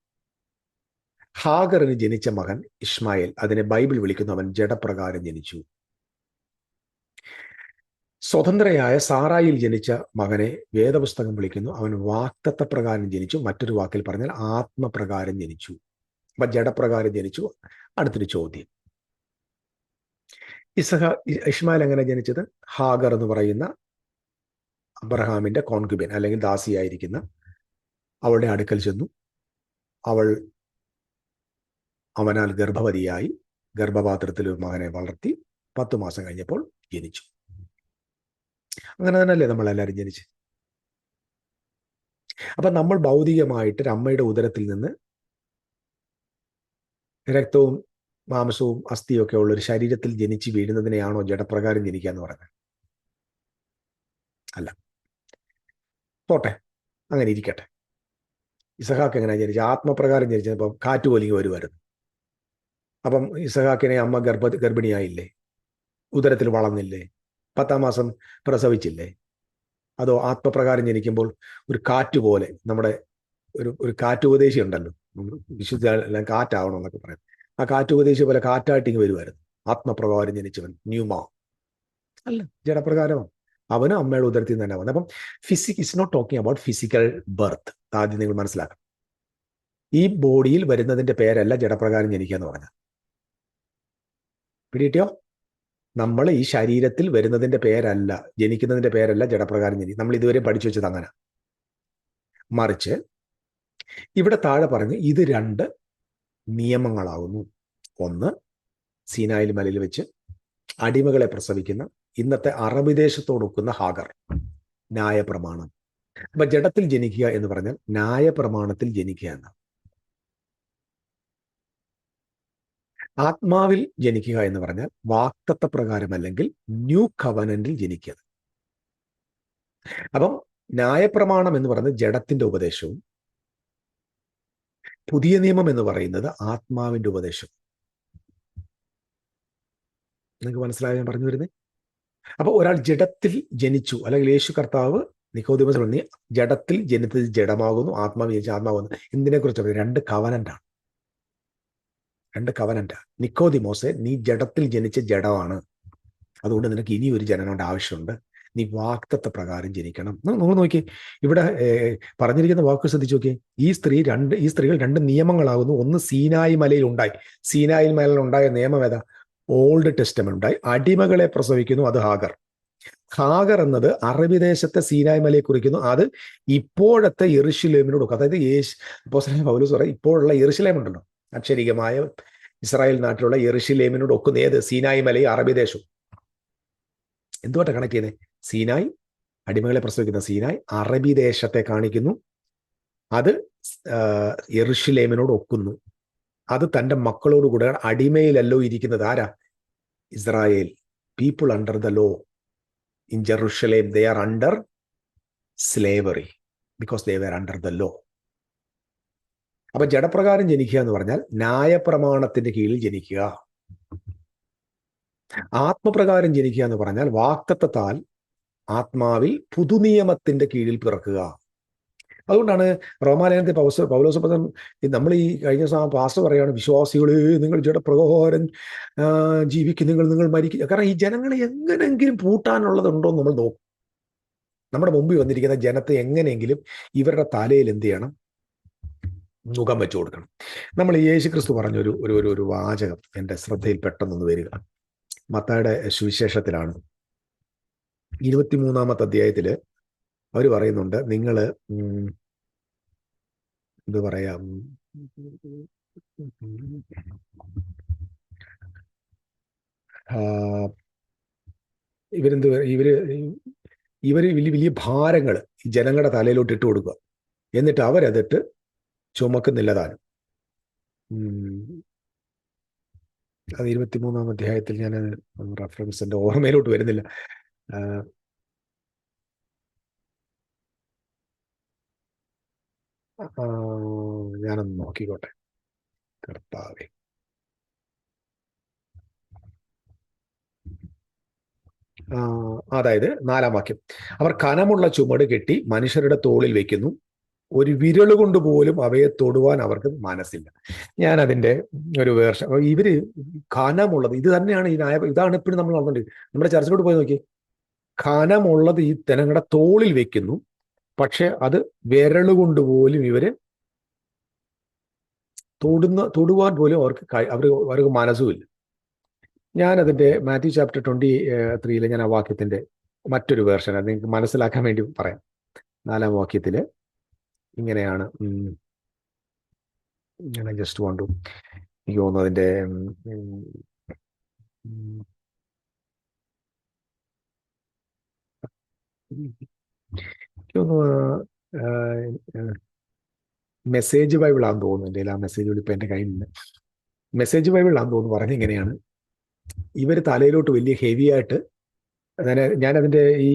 ഹാഗറിന് ജനിച്ച മകൻ ഇസ്മായേൽ, അതിനെ ബൈബിൾ വിളിക്കുന്നു അവൻ ജഡപ്രകാരം ജനിച്ചു. സ്വതന്ത്രയായ സാറായിൽ ജനിച്ച മകനെ വേദപുസ്തകം വിളിക്കുന്നു അവൻ വാക്തത്വപ്രകാരം ജനിച്ചു. മറ്റൊരു വാക്കിൽ പറഞ്ഞാൽ ആത്മപ്രകാരം ജനിച്ചു. അപ്പൊ ജഡപ്രകാരം ജനിച്ചു. അടുത്തൊരു ചോദ്യം, ഇസ്മായിൽ എങ്ങനെ ജനിച്ചത്? ഹാഗർ എന്ന് പറയുന്ന അബ്രഹാമിന്റെ കോൺക്യുബിൻ അല്ലെങ്കിൽ ദാസിയായിരിക്കുന്ന അവളുടെ അടുക്കൽ ചെന്നു. അവനാൽ ഗർഭവതിയായി ഗർഭപാത്രത്തിൽ ഒരു മകനെ വളർത്തി 10 മാസം കഴിഞ്ഞപ്പോൾ ജനിച്ചു. അങ്ങനെ തന്നെയല്ലേ നമ്മളെല്ലാവരും ജനിച്ച്. അപ്പം നമ്മൾ ഭൗതികമായിട്ട് ഒരു അമ്മയുടെ ഉദരത്തിൽ നിന്ന് രക്തവും മാംസവും അസ്ഥിയും ഒക്കെ ഉള്ള ഒരു ശരീരത്തിൽ ജനിച്ച് വീഴുന്നതിനെയാണോ ജഡപ്രകാരം ജനിക്കുക എന്ന് പറയുന്നത്? അല്ല. പോട്ടെ, അങ്ങനെ ഇരിക്കട്ടെ. ഇസഹാക്ക് എങ്ങനെ ജനിച്ചു? ആത്മപ്രകാരം ജനിച്ചപ്പം കാറ്റ് പോലിങ്ങ് വരുമായിരുന്നു. അപ്പം ഇസഹാക്കിനെ അമ്മ ഗർഭിണിയായില്ലേ? ഉദരത്തിൽ വളർന്നില്ലേ? 10-ാം മാസം പ്രസവിച്ചില്ലേ? അതോ ആത്മപ്രകാരം ജനിക്കുമ്പോൾ ഒരു കാറ്റ് പോലെ നമ്മുടെ ഒരു കാറ്റുപദേശി ഉണ്ടല്ലോ, വിശുദ്ധ എല്ലാം കാറ്റാവണം എന്നൊക്കെ പറയാം. ആ കാറ്റുപദേശി പോലെ കാറ്റായിട്ടിങ് വരുമായിരുന്നു ആത്മപ്രകാരം ജനിച്ചവൻ ന്യൂമാ? അല്ല, ജഡപ്രകാരമാണ്. അവനും അമ്മയുടെ ഉദരത്തിൽ നിന്ന് തന്നെ വന്നത്. അപ്പം is not talking about physical birth. ആദ്യം നിങ്ങൾ മനസ്സിലാക്കണം. ഈ ബോഡിയിൽ വരുന്നതിന്റെ പേരല്ല ജഡപ്രകാരം ജനിക്കുക എന്ന് പറഞ്ഞാൽ. പിടികിട്ടിയോ? നമ്മൾ ഈ ശരീരത്തിൽ വരുന്നതിന്റെ പേരല്ല, ജനിക്കുന്നതിന്റെ പേരല്ല ജഡപ്രകാരം ജനിക്കുക. നമ്മൾ ഇതുവരെ പഠിച്ചു വെച്ചത് അങ്ങനെ. മറിച്ച് ഇവിടെ താഴെ പറഞ്ഞ് ഇത് 2 നിയമങ്ങളാവുന്നു. ഒന്ന്, സീനായിൽ മലയിൽ വെച്ച് അടിമകളെ പ്രസവിക്കുന്ന ഇന്നത്തെ അറബി ദേശത്തോടൊക്കുന്ന ഹാഗർ, ന്യായപ്രമാണം. അപ്പൊ ജഡത്തിൽ ജനിക്കുക എന്ന് പറഞ്ഞാൽ ന്യായപ്രമാണത്തിൽ ജനിക്കുക എന്നാണ്. ആത്മാവിൽ ജനിക്കുക എന്ന് പറഞ്ഞാൽ വാക്തത്വ പ്രകാരം അല്ലെങ്കിൽ ന്യൂ കവനന്റിൽ ജനിക്കുക. അപ്പം ന്യായപ്രമാണം എന്ന് പറയുന്നത് ജഡത്തിന്റെ ഉപദേശവും പുതിയ നിയമം എന്ന് പറയുന്നത് ആത്മാവിന്റെ ഉപദേശം. നിങ്ങൾക്ക് മനസ്സിലായോ ഞാൻ പറഞ്ഞു വരുന്നത്? അപ്പൊ ഒരാൾ ജഡത്തിൽ ജനിച്ചു, അല്ലെങ്കിൽ യേശു കർത്താവ് നിക്കോദിമോസ് പറഞ്ഞു ജഡത്തിൽ ജനിച്ചത് ജഡമാകുന്നു, ആത്മാവ് ജനിച്ച ആത്മാവുന്നു. എന്തിനെ കുറിച്ച്? 2 കവനന്റാണ്. 2 കവനന്റ്. നിക്കോദിമോസെ, നീ ജഡത്തിൽ ജനിച്ച ജഡമാണ്, അതുകൊണ്ട് നിനക്ക് ഇനി ഒരു ജനനയുടെ ആവശ്യമുണ്ട്. നീ വാക്തത്വ പ്രകാരം ജനിക്കണം. നിങ്ങൾ നോക്കി, ഇവിടെ പറഞ്ഞിരിക്കുന്ന വാക്ക് ശ്രദ്ധിച്ചു നോക്കി. ഈ സ്ത്രീകൾ 2 നിയമങ്ങളാകുന്നു. ഒന്ന് സീനായി മലയിൽ ഉണ്ടായി. സീനായി മലയിൽ ഉണ്ടായ നിയമം ഏതാ? ഓൾഡ് ടെസ്റ്റമെന്റ് ഉണ്ടായി. അടിമകളെ പ്രസവിക്കുന്നു, അത് ഹാഗർ. ഹാഗർ എന്നത് അറബി ദേശത്തെ സീനായി മലയെ കുറിക്കുന്നു. അത് ഇപ്പോഴത്തെ യെരുശലേമിനോട്, അതായത് അപ്പോസ്തലനായ പൗലോസ് പറയും ഇപ്പോഴുള്ള യെരുശലേം ഉണ്ടല്ലോ, അക്ഷരികമായ ഇസ്രായേൽ നാട്ടിലുള്ള യെരുശലേമിനോട് ഒക്കുന്ന ഏത്? സീനായി മലയും അറബി ദേശവും. എന്തുമായിട്ട് കണക്ട് ചെയ്യുന്നത്? സീനായി, അടിമകളെ പ്രസവിക്കുന്ന സീനായി അറബി ദേശത്തെ കാണിക്കുന്നു. അത് യെരുശലേമിനോട് ഒക്കുന്നു. അത് തൻ്റെ മക്കളോട് കൂടെ അടിമയിലല്ലോ ഇരിക്കുന്നത്. ആരാ? Israel. People under the law in Jerusalem, they are under slavery because they were under the law. അപ്പൊ ജഡപ്രകാരം ജനിക്കുക എന്ന് പറഞ്ഞാൽ ന്യായപ്രമാണത്തിന്റെ കീഴിൽ ജനിക്കുക. ആത്മപ്രകാരം ജനിക്കുക എന്ന് പറഞ്ഞാൽ വാക്തത്വത്താൽ ആത്മാവിൽ പുതുനിയമത്തിന്റെ കീഴിൽ പിറക്കുക. അതുകൊണ്ടാണ് റോമാലേഖനത്തിൽ പൗലോസ് നമ്മൾ ഈ കഴിഞ്ഞ ദിവസം പാസ്റ്റർ പറയാണ്, വിശ്വാസികളെ നിങ്ങൾ ജഡപ്രകാരം ജീവിക്കും, നിങ്ങൾ മരിക്കുക. കാരണം ഈ ജനങ്ങളെ എങ്ങനെയെങ്കിലും പൂട്ടാനുള്ളതുണ്ടോ എന്ന് നമ്മൾ നോക്കും. നമ്മുടെ മുമ്പിൽ വന്നിരിക്കുന്ന ജനത്തെ എങ്ങനെയെങ്കിലും ഇവരുടെ തലയിൽ എന്ത് ചെയ്യണം? മുഖം വെച്ചു കൊടുക്കണം. നമ്മൾ യേശു ക്രിസ്തു പറഞ്ഞ ഒരു വാചകം എൻ്റെ ശ്രദ്ധയിൽ പെട്ടെന്നൊന്ന് വരിക. മത്തായിയുടെ സുവിശേഷത്തിലാണ്, 23-ാമത്തെ അധ്യായത്തില് അവർ പറയുന്നുണ്ട്, നിങ്ങൾ എന്ത് പറയാം, ഇവര് വലിയ വലിയ ഭാരങ്ങൾ ഈ ജനങ്ങളുടെ തലയിലോട്ട് ഇട്ട് കൊടുക്കുക, എന്നിട്ട് അവരതിട്ട് ചുമക്കുന്നില്ല താനും. അത് 23-ാം അധ്യായത്തിൽ ഞാൻ റെഫറൻസ് എൻ്റെ ഓർമ്മയിലോട്ട് വരുന്നില്ല. ഞാനൊന്ന് നോക്കിക്കോട്ടെ. കർത്താവേ, അതായത് 4-ാം വാക്യം, അവർ കനമുള്ള ചുമട് കെട്ടി മനുഷ്യരുടെ തോളിൽ വെക്കുന്നു, ഒരു വിരൽ കൊണ്ട് പോലും അവയെ തൊടുവാൻ അവർക്ക് മനസ്സില്ല. ഞാൻ അതിന്റെ ഒരു വേർഷൻ, ഇവര് കനമുള്ളത് ഇത് തന്നെയാണ്. ഇതാണ് എപ്പോഴും നമ്മൾ നടന്നുകൊണ്ടിരിക്കുന്നത്. നമ്മുടെ ചർച്ചിലോട്ട് പോയി നോക്കി, കനമുള്ളത് ഈ ജനങ്ങളുടെ തോളിൽ വെക്കുന്നു, പക്ഷെ അത് വിരലുകൊണ്ട് പോലും ഇവര് തൊടുവാൻ പോലും അവർക്ക് മനസ്സുമില്ല. ഞാനതിന്റെ മാത്യു ചാപ്റ്റർ 23 ഞാൻ ആ വാക്യത്തിന്റെ മറ്റൊരു വേർഷൻ അത് നിങ്ങൾക്ക് മനസ്സിലാക്കാൻ വേണ്ടി പറയാം. 4-ാം വാക്യത്തില് ഇങ്ങനെയാണ്. ഞാൻ ജസ്റ്റ് കണ്ടു, എനിക്ക് തോന്നുന്നു അതിന്റെ മെസ്സേജ് ബൈബിളാന്ന് തോന്നുന്നു. എൻ്റെ ആ മെസ്സേജ് ബൈബിൾ ഇപ്പം എൻ്റെ കയ്യിലുണ്ട്. മെസ്സേജ് ബൈബിളാന്ന് തോന്നുന്നു. പറഞ്ഞിങ്ങനെയാണ്, ഇവർ തലയിലോട്ട് വലിയ ഹെവി ആയിട്ട്, ഞാനതിൻ്റെ ഈ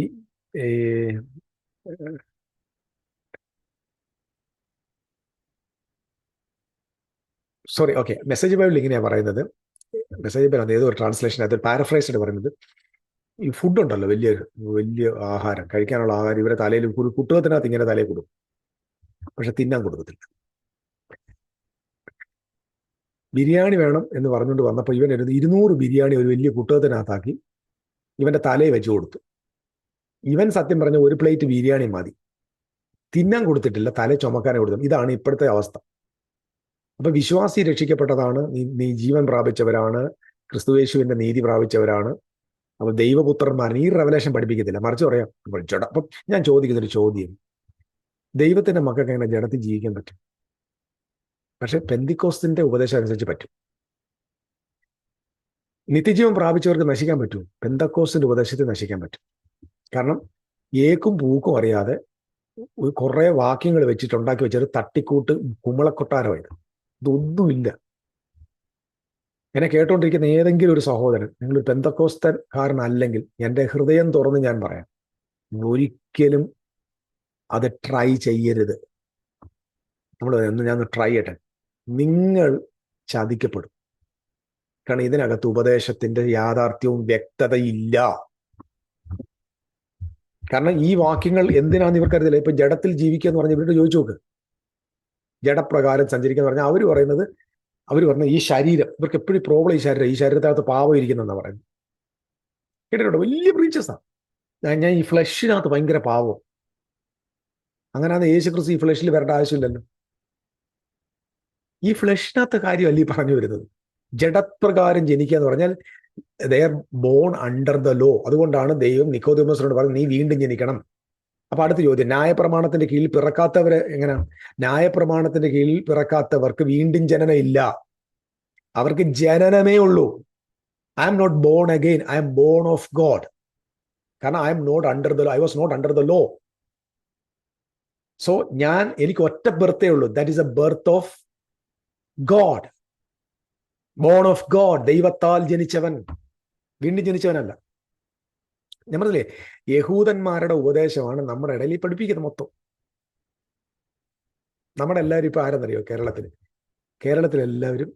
സോറി, ഓക്കെ, മെസ്സേജ് ബൈബിൾ ഇങ്ങനെയാണ് പറയുന്നത്. മെസ്സേജ് ബൈബിൾ ഏതോ ഒരു ട്രാൻസ്ലേഷൻ, അതൊരു പാരഫ്രൈസ്ഡ് പറയുന്നത്, ഈ ഫുഡ് ഉണ്ടല്ലോ, വലിയ വലിയ ആഹാരം, കഴിക്കാനുള്ള ആഹാരം ഇവരെ തലയിൽ കുട്ടുകത്തിനകത്ത് ഇങ്ങനെ തലയിൽ കൊടുക്കും, പക്ഷെ തിന്നാൻ കൊടുക്കത്തില്ല. ബിരിയാണി വേണം എന്ന് പറഞ്ഞുകൊണ്ട് വന്നപ്പോൾ ഇവൻ 200 ബിരിയാണി ഒരു വലിയ കുട്ടകത്തിനകത്താക്കി ഇവന്റെ തലയിൽ വെച്ച് കൊടുത്തു. ഇവൻ സത്യം പറഞ്ഞ ഒരു പ്ലേറ്റ് ബിരിയാണി മതി, തിന്നാൻ കൊടുത്തിട്ടില്ല, തല ചുമക്കാനേ കൊടുത്തു. ഇതാണ് ഇപ്പോഴത്തെ അവസ്ഥ. അപ്പൊ വിശ്വാസി രക്ഷിക്കപ്പെട്ടതാണ്, നീ ജീവൻ പ്രാപിച്ചവരാണ്, ക്രിസ്തുയേശുവിന്റെ നീതി പ്രാപിച്ചവരാണ്, അപ്പൊ ദൈവപുത്രന്മാരൻ ഈ റെവലേഷൻ പഠിപ്പിക്കത്തില്ല, മറിച്ച് പറയാം ജഡ. അപ്പം ഞാൻ ചോദിക്കുന്നൊരു ചോദ്യം, ദൈവത്തിന്റെ മക്കൾക്ക് എങ്ങനെ ജഡത്തിൽ ജീവിക്കാൻ പറ്റും? പക്ഷെ പെന്തിക്കോസ്തിന്റെ ഉപദേശം അനുസരിച്ച് പറ്റും. നിത്യജീവൻ പ്രാപിച്ചവർക്ക് നശിക്കാൻ പറ്റും, പെന്തക്കോസ്തിന്റെ ഉപദേശത്തിൽ നശിക്കാൻ പറ്റും. കാരണം ഏക്കും പൂക്കും അറിയാതെ കുറെ വാക്യങ്ങൾ വെച്ചിട്ട് ഉണ്ടാക്കി വെച്ചൊരു തട്ടിക്കൂട്ട് കുമ്മളക്കൊട്ടാരമായത്. ഇതൊന്നുമില്ല. എന്നെ കേട്ടോണ്ടിരിക്കുന്ന ഏതെങ്കിലും ഒരു സഹോദരൻ, നിങ്ങൾ പെന്തക്കോസ്തക്കാരനല്ലെങ്കിൽ എൻ്റെ ഹൃദയം തുറന്ന് ഞാൻ പറയാം, ഒരിക്കലും അത് ട്രൈ ചെയ്യരുത്. ഞാൻ ട്രൈ ചെയ്യട്ടെ, നിങ്ങൾ ചതിക്കപ്പെടും. കാരണം ഇതിനകത്ത് ഉപദേശത്തിന്റെ യാഥാർത്ഥ്യവും വ്യക്തതയില്ല. കാരണം ഈ വാക്യങ്ങൾ എന്തിനാന്ന് ഇവർക്കറിയില്ല. ഇപ്പൊ ജഡത്തിൽ ജീവിക്കുക എന്ന് പറഞ്ഞ ഇവരോട് ചോദിച്ചു നോക്ക്, ജഡപ്രകാരം സഞ്ചരിക്കുക എന്ന് പറഞ്ഞാൽ അവർ പറഞ്ഞ ഈ ശരീരം, ഇവർക്ക് എപ്പോഴും പ്രോബ്ലം ഈ ശരീരത്തിനകത്ത് പാവം ഇരിക്കുന്നെന്നാ പറയുന്നത്. കേട്ടിട്ടുണ്ടോ? വലിയ പ്രീച്ചേഴ്സാണ്. ഞാൻ ഈ ഫ്ലഷിനകത്ത് ഭയങ്കര പാവം. അങ്ങനെ അത് യേശു ക്രിസ്തു ഈ ഫ്ലഷിൽ വരേണ്ട ആവശ്യമില്ലല്ലോ. ഈ ഫ്ലഷിനകത്ത് കാര്യമല്ല ഈ പറഞ്ഞു വരുന്നത്. ജഡപ്രകാരം ജനിക്കുക എന്ന് പറഞ്ഞാൽ they are born under the law. അതുകൊണ്ടാണ് ദൈവം നിക്കോദെമോസിനോട് പറഞ്ഞത് നീ വീണ്ടും ജനിക്കണം. അപ്പൊ അടുത്ത ചോദ്യം, ന്യായപ്രമാണത്തിന്റെ കീഴിൽ പിറക്കാത്തവര് എങ്ങനെയാണ്? ന്യായപ്രമാണത്തിന്റെ കീഴിൽ പിറക്കാത്തവർക്ക് വീണ്ടും ജനനം ഇല്ല, അവർക്ക് ജനനമേ ഉള്ളൂ. I am not born again, I am born of God. കാരണം I was not under the law. So എനിക്ക് ഒറ്റ ബർത്തേ ഉള്ളൂ, that is a birth of God, born of God, ദൈവത്താൽ ജനിച്ചവൻ, വീണ്ടും ജനിച്ചവനല്ല. ഞാൻ പറഞ്ഞില്ലേ, യഹൂദന്മാരുടെ ഉപദേശമാണ് നമ്മുടെ ഇടയിൽ പഠിപ്പിക്കുന്നത് മൊത്തം. നമ്മുടെ എല്ലാവരും ഇപ്പൊ ആരെന്നറിയോ? കേരളത്തിലെല്ലാവരും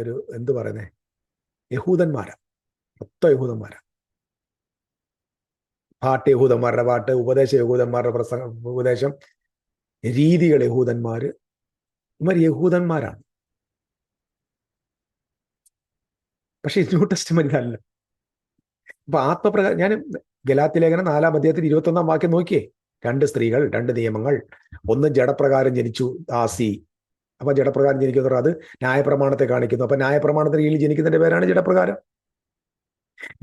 ഒരു എന്ത് പറയുന്നേ, യഹൂദന്മാരാ, മൊത്തം യഹൂദന്മാരാ. പാട്ട് യഹൂദന്മാരുടെ പാട്ട്, ഉപദേശം യഹൂദന്മാരുടെ ഉപദേശം, രീതികൾ യഹൂദന്മാര്, ഇവർ യഹൂദന്മാരാണ്. പക്ഷെ ന്യൂ ടെസ്റ്റ്മെന്റ് അല്ല. അപ്പൊ ആത്മപ്രകാരം, ഞാൻ ഗലാത്യ ലേഖനം 4-ാം അധ്യായത്തിൽ 21-ാം വാക്യം നോക്കിയേ, 2 സ്ത്രീകൾ 2 നിയമങ്ങൾ, ഒന്ന് ജഡപ്രകാരം ജനിച്ചു ദാസി. അപ്പൊ ജഡപ്രകാരം ജനിക്കുന്ന അത് ന്യായപ്രമാണത്തെ കാണിക്കുന്നു. അപ്പൊ ന്യായപ്രമാണത്തിന്റെ കീഴിൽ ജനിക്കുന്നതിന്റെ പേരാണ് ജഡപ്രകാരം.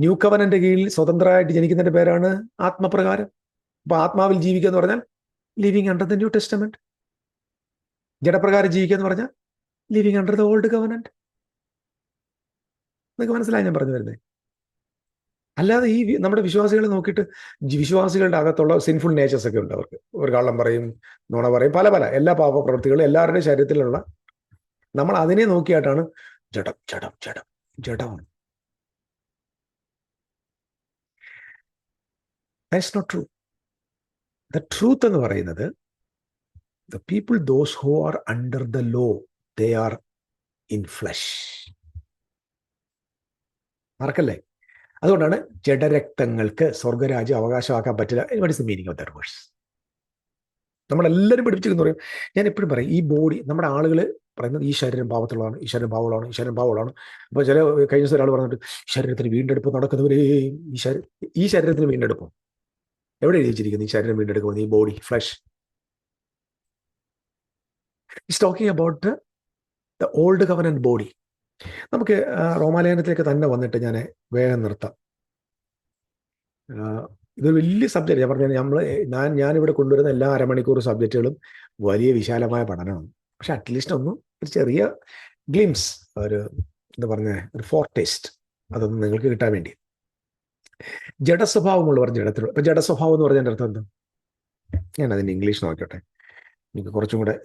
ന്യൂ കവനന്റെ കീഴിൽ സ്വതന്ത്രമായിട്ട് ജനിക്കുന്നതിന്റെ പേരാണ് ആത്മപ്രകാരം. അപ്പൊ ആത്മാവിൽ ജീവിക്കുക എന്ന് പറഞ്ഞാൽ living under the new testament. ജഡപ്രകാരം ജീവിക്കുക എന്ന് പറഞ്ഞാൽ living under the old covenant. നിങ്ങൾക്ക് മനസ്സിലായി ഞാൻ പറഞ്ഞു വരുന്നത്? അല്ലാതെ ഈ നമ്മുടെ വിശ്വാസികളെ നോക്കിയിട്ട്, വിശ്വാസികളുടെ അകത്തുള്ള സിൻഫുൾ നേച്ചേഴ്സ് ഒക്കെ ഉണ്ട് അവർക്ക്. ഒരു കള്ളം പറയും, നുണ പറയും, പല എല്ലാ പാപപ്രവൃത്തികളും എല്ലാവരുടെയും ശരീരത്തിലുള്ള, നമ്മൾ അതിനെ നോക്കിയായിട്ടാണ് ജഡം ജഡം ജഡം ജഡമാണ്. That's not true. The truth എന്ന് പറയുന്നത്, the people those who are under the law, they are in flesh. മറക്കല്ലേ? അതുകൊണ്ടാണ് ജഡരക്തങ്ങൾക്ക് സ്വർഗരാജ്യം അവകാശമാക്കാൻ പറ്റില്ല. What is the meaning of that verse? നമ്മളെല്ലാവരും പഠിപ്പിച്ചിരിക്കുന്നു പറയും. ഞാൻ എപ്പോഴും പറയും, ഈ ബോഡി, നമ്മുടെ ആളുകൾ പറയുന്നത് ഈ ശരീരം പാവത്തുള്ളതാണ്, ഈ ശരീരം പാവളാണ്, ഈ ശരീരം പാവളാണ്. അപ്പോൾ കഴിഞ്ഞ ദിവസം ഒരാൾ പറഞ്ഞിട്ട്, ശരീരത്തിന് വീണ്ടെടുപ്പ് നടക്കുന്നവരേ, ഈ ശരീരത്തിന് വീണ്ടെടുപ്പ് എവിടെ എഴുതിച്ചിരിക്കുന്നു? ഈ ശരീരം വീണ്ടെടുക്കുന്നത്, ഈ body, flesh. It's talking about the old covenant body. നമുക്ക് റോമാലേഖനത്തിലേക്ക് തന്നെ വന്നിട്ട് ഞാൻ വേഗം നിർത്താം. ഇതൊരു വലിയ സബ്ജക്റ്റ്. ഞാൻ പറഞ്ഞാൽ ഞാനിവിടെ കൊണ്ടുവരുന്ന എല്ലാ അരമണിക്കൂർ സബ്ജക്റ്റുകളും വലിയ വിശാലമായ പഠനമാണ്. പക്ഷെ അറ്റ്ലീസ്റ്റ് ഒരു ചെറിയ ഗ്ലിംസ്, എന്താ പറഞ്ഞ ഒരു ഫോർടേസ്റ്റ്, അതൊന്നും നിങ്ങൾക്ക് കിട്ടാൻ വേണ്ടി. ജഡസ്വഭാവമുള്ളവർ ജഡത്തിലുള്ള. ഇപ്പൊ ജഡസ്വഭാവം എന്ന് പറഞ്ഞതിൻ്റെ അർത്ഥം എന്താ? ഞാൻ അതിൻ്റെ ഇംഗ്ലീഷ് നോക്കട്ടെ, എനിക്ക് കുറച്ചും കൂടെ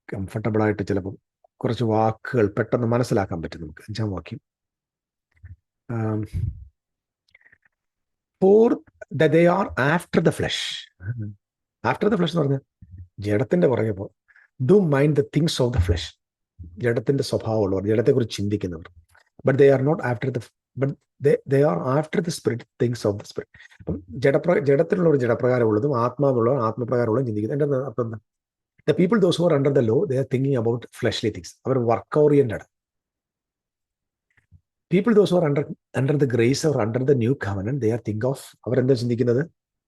കംഫർട്ടബിളായിട്ട് ചിലപ്പം കുറച്ച് വാക്കുകൾ പെട്ടെന്ന് മനസ്സിലാക്കാൻ പറ്റും നമുക്ക്. 5-ാം വാക്യം, for they are after the flesh. After the flesh എന്ന് പറഞ്ഞാൽ ജഡത്തിന്റെ പുറകെ പോ. Do mind the things of the flesh. ജഡത്തിന്റെ സ്വഭാവമുള്ളവർ, ജഡത്തെക്കുറിച്ച് ചിന്തിക്കുന്നവർ. But they are not after the but they are after the spirit things of the spirit. അപ്പം ജഡത്തിലുള്ളവർ ജഡപ്രകാരമുള്ളതും ആത്മാവുള്ളവർ ആത്മപ്രകാരമുള്ളതും ചിന്തിക്കുന്നത്. എൻ്റെ അർത്ഥം എന്താ? The people those who are under the law, they are thinking about fleshly things. അവർ work oriented. People those who are under the grace or under the new covenant, they are think of, അവരെന്താ ചിന്തിക്കുന്നത്?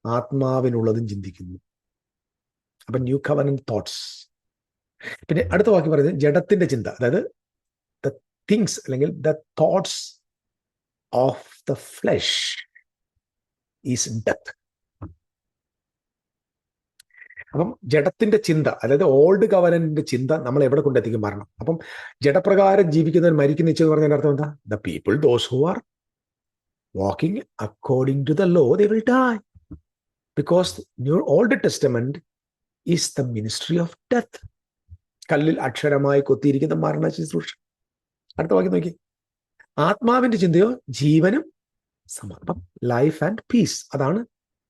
ആത്മാവിനുള്ളതും ചിന്തിക്കുന്നു. അപ്പൊ new covenant thoughts. പിന്നെ അടുത്ത വാക്യം പറയുന്നത് ജഡത്തിന്റെ ചിന്ത, അതായത് ദ തിങ്സ് അല്ലെങ്കിൽ the thoughts of the flush is death. അപ്പം ജഡത്തിന്റെ ചിന്ത, അതായത് ഓൾഡ് കവനന്റിന്റെ ചിന്ത നമ്മൾ എവിടെ കൊണ്ടെത്തിക്കും? മരണം. അപ്പം ജഡപ്രകാരം ജീവിക്കുന്നവർ മരിക്കുന്ന നിശ്ചയം പറഞ്ഞതിന്റെ അർത്ഥം എന്താ? The people those who are walking according to the law, they will die. Because new old testament is the ministry of death. കല്ലിൽ അക്ഷരമായി കൊത്തിയിരിക്കുന്ന മരണ ശുശ്രൂഷ. അടുത്ത വാക്യം നോക്കി, ആത്മാവിന്റെ ചിന്തയോ ജീവനും സമാധാനം, ലൈഫ് ആൻഡ് പീസ്. അതാണ്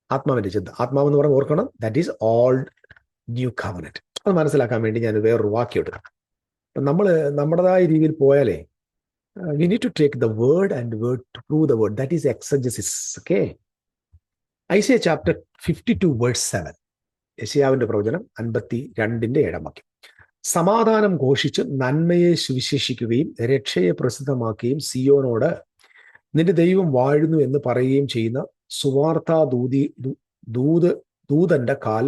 ആത്മാവിന്റെ ചിന്ത. ആത്മാവെന്ന് പറഞ്ഞ് ഓർക്കണം, that is old new covenant. അത് മനസ്സിലാക്കാൻ വേണ്ടി ഞാൻ വേറൊരു വാക്യം എടുക്കാം. അപ്പം നമ്മൾ നമ്മുടേതായ രീതിയിൽ പോയാലേ, we need to take the word and word to prove the word. That is exegesis. Okay, Isaiah chapter 52 verse 7. യെശയ്യാവിന്റെ പ്രവചനം 52-ന്റെ 7-ാം വാക്യം. സമാധാനം ഘോഷിച്ച് നന്മയെ സുവിശേഷിക്കുകയും രക്ഷയെ പ്രസിദ്ധമാക്കുകയും സിയോനോട് നിന്റെ ദൈവം വാഴുന്നു എന്ന് പറയുകയും ചെയ്യുന്ന സുവാർത്താ ദൂതന്റെ കാൽ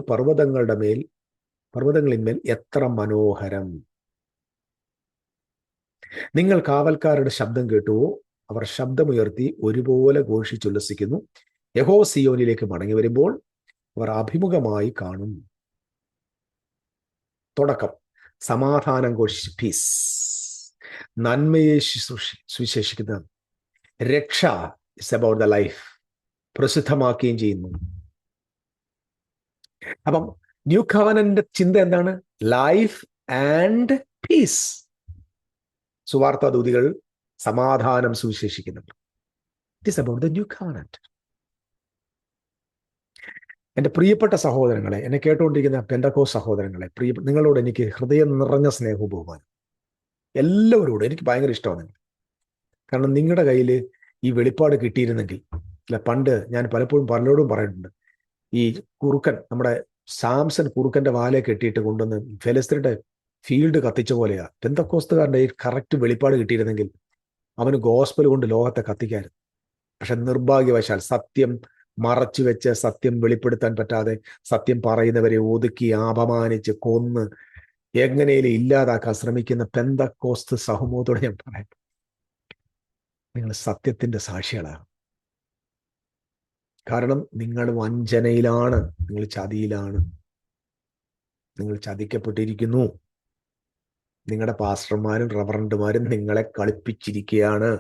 പർവ്വതങ്ങളിന്മേൽ എത്ര മനോഹരം. നിങ്ങൾ കാവൽക്കാരുടെ ശബ്ദം കേട്ടുവോ? അവർ ശബ്ദമുയർത്തി ഒരുപോലെ ഘോഷിച്ചുല്ലസിക്കുന്നു. യഹോവ സിയോനിലേക്ക് മടങ്ങി വരുമ്പോൾ അവർ അഭിമുഖമായി കാണും. തുടക്കം, സമാധാനം ഘോഷിച്ച്, പീസ്. നന്മയെ സുവിശേഷിക്കുന്ന, രക്ഷ ഇസ് അബൌട്ട് ദ ലൈഫ്, പ്രസിദ്ധമാക്കുകയും ചെയ്യുന്നു. അപ്പം ന്യൂ കവനന്റ് ചിന്ത എന്താണ്? Life and peace. സുവാർത്താ ദൂതികൾ സമാധാനം സുവിശേഷിക്കുന്നുണ്ട്. It is about the new covenant. എൻ്റെ പ്രിയപ്പെട്ട സഹോദരങ്ങളെ, എന്നെ കേട്ടുകൊണ്ടിരിക്കുന്ന പെന്തക്കോസ്ത് സഹോദരങ്ങളെ, നിങ്ങളോട് എനിക്ക് ഹൃദയം നിറഞ്ഞ സ്നേഹവും ബഹുമാനം. എല്ലാവരോടും എനിക്ക് ഭയങ്കര ഇഷ്ടമാണ് നിങ്ങൾ. കാരണം നിങ്ങളുടെ കയ്യിൽ ഈ വെളിപ്പാട് കിട്ടിയിരുന്നെങ്കിൽ, അല്ല, പണ്ട് ഞാൻ പലപ്പോഴും പലരോടും പറഞ്ഞിട്ടുണ്ട്, ഈ കുറുക്കൻ, നമ്മുടെ സാംസൺ കുറുക്കന്റെ വാലെ കെട്ടിയിട്ട് കൊണ്ടുവന്ന് ഫെലിസ്തീനയുടെ ഫീൽഡ് കത്തിച്ച പോലെയാ പെന്തക്കോസ്തുകാരൻ്റെ ഈ കറക്റ്റ് വെളിപ്പാട് കിട്ടിയിരുന്നെങ്കിൽ അവന് ഗോസ്പൽ കൊണ്ട് ലോകത്തെ കത്തിക്കായിരുന്നു. പക്ഷെ നിർഭാഗ്യവശാൽ സത്യം മറച്ചു വെച്ച്, സത്യം വെളിപ്പെടുത്താൻ പറ്റാതെ, സത്യം പറയുന്നവരെ ഒതുക്കി അപമാനിച്ച് കൊന്ന് എങ്ങനെയും ഇല്ലാതാക്കാൻ ശ്രമിക്കുന്ന പെന്തക്കോസ്ത് സമൂഹത്തോട് ഞാൻ പറയാം, നിങ്ങൾ സത്യത്തിന്റെ സാക്ഷികളാണ്. കാരണം നിങ്ങൾ വഞ്ചനയിലാണ്, നിങ്ങൾ ചതിയിലാണ്, നിങ്ങൾ ചതിക്കപ്പെട്ടിരിക്കുന്നു. നിങ്ങളുടെ പാസ്റ്റർമാരും റവറന്റുമാരും നിങ്ങളെ കളിപ്പിച്ചിരിക്കുകയാണ്.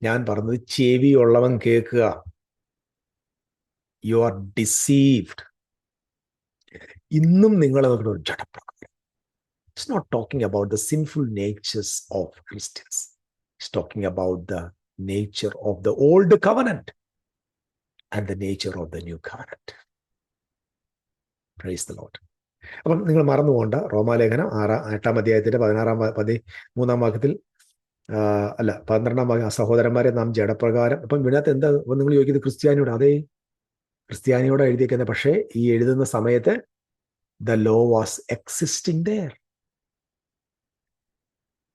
ഞാൻ പറഞ്ഞത് ചെവിയുള്ളവൻ കേൾക്കുക. You are deceived. ഇന്നും നിങ്ങളെ നോക്കുന്ന ജഡപ്രകാരം. It's not talking about the sinful natures of Christians. It's talking about the nature of the old covenant and the nature of the new covenant. Praise the Lord. അപ്പം നിങ്ങൾ മറന്നു പോകണ്ട, റോമാലേഖനം 8-ാം അധ്യായത്തിന്റെ 13-ാം വാക്യത്തിൽ, അല്ല 12-ാം വാക്യം, സഹോദരന്മാരെ നാം ജഡപ്രകാരം. അപ്പം ഇതിനകത്ത് എന്താ നിങ്ങൾ ചോദിക്കുന്നത്? ക്രിസ്ത്യാനിയോട്. അതേ, ക്രിസ്ത്യാനിയോട് എഴുതിയിരിക്കുന്നത്. പക്ഷേ ഈ എഴുതുന്ന സമയത്ത് the law was existing there.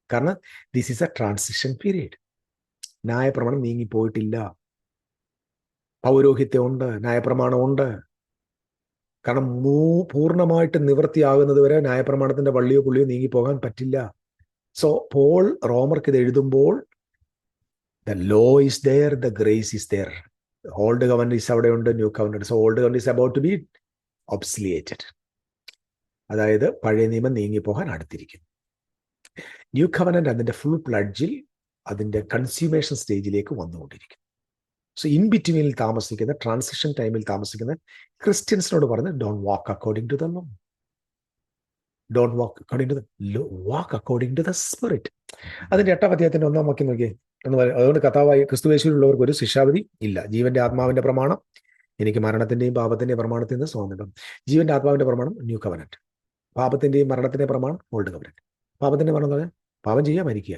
കാരണം this is a transition period. ന്യായപ്രമാണം നീങ്ങിപ്പോയിട്ടില്ല. പൗരോഹിത്യം ഉണ്ട്, ന്യായപ്രമാണം ഉണ്ട്. കാരണം പൂർണ്ണമായിട്ട് നിവൃത്തിയാകുന്നത് വരെ ന്യായപ്രമാണത്തിന്റെ വള്ളിയോ പുള്ളിയോ നീങ്ങിപ്പോകാൻ പറ്റില്ല. സോ പോൾ റോമർക്ക് ഇത് എഴുതുമ്പോൾ the law is there, the grace is there. Old covenant is അവിടെ ഉണ്ട്, new covenant. So old covenant is about to be obsoleted. അതായത് പഴയ നിയമം നീങ്ങിപ്പോകാൻ അടുത്തിരിക്കുന്നു. ന്യൂ കവനന്റ് അതിന്റെ ഫുൾ പ്ലഡ്ജിൽ, അതിന്റെ കൺസ്യൂമേഷൻ സ്റ്റേജിലേക്ക് വന്നുകൊണ്ടിരിക്കുന്നു. സോ ഇൻ ബിറ്റ്വീനിൽ താമസിക്കുന്ന, ട്രാൻസിഷൻ ടൈമിൽ താമസിക്കുന്ന ക്രിസ്ത്യൻസിനോട് പറഞ്ഞ് don't walk according to the law, don't walk according to the law, walk according to the spirit. അതിന്റെ 8-ാം അധ്യായത്തിന്റെ 1-ാം വാക്യം നോക്കിയേ എന്ന് പറയും. അതുകൊണ്ട് കർത്താവായ ക്രിസ്തുയേശുവിലുള്ളവർക്ക് ഒരു ശിക്ഷാവിധി ഇല്ല. ജീവന്റെ ആത്മാവിന്റെ പ്രമാണം എനിക്ക് മരണത്തിന്റെയും പാപത്തിന്റെയും പ്രമാണത്തിൽ നിന്ന് സ്വാതന്ത്ര്യം. ജീവന്റെ ആത്മാവിന്റെ പ്രമാണം ന്യൂ കവനന്റ്, പാപത്തിന്റെയും മരണത്തിന്റെയും പ്രമാണം ഓൾഡ് കവനന്റ്. പാപത്തിന്റെ മരണം എന്ന് പറഞ്ഞാൽ പാപം ചെയ്യുക, മരിക്കുക,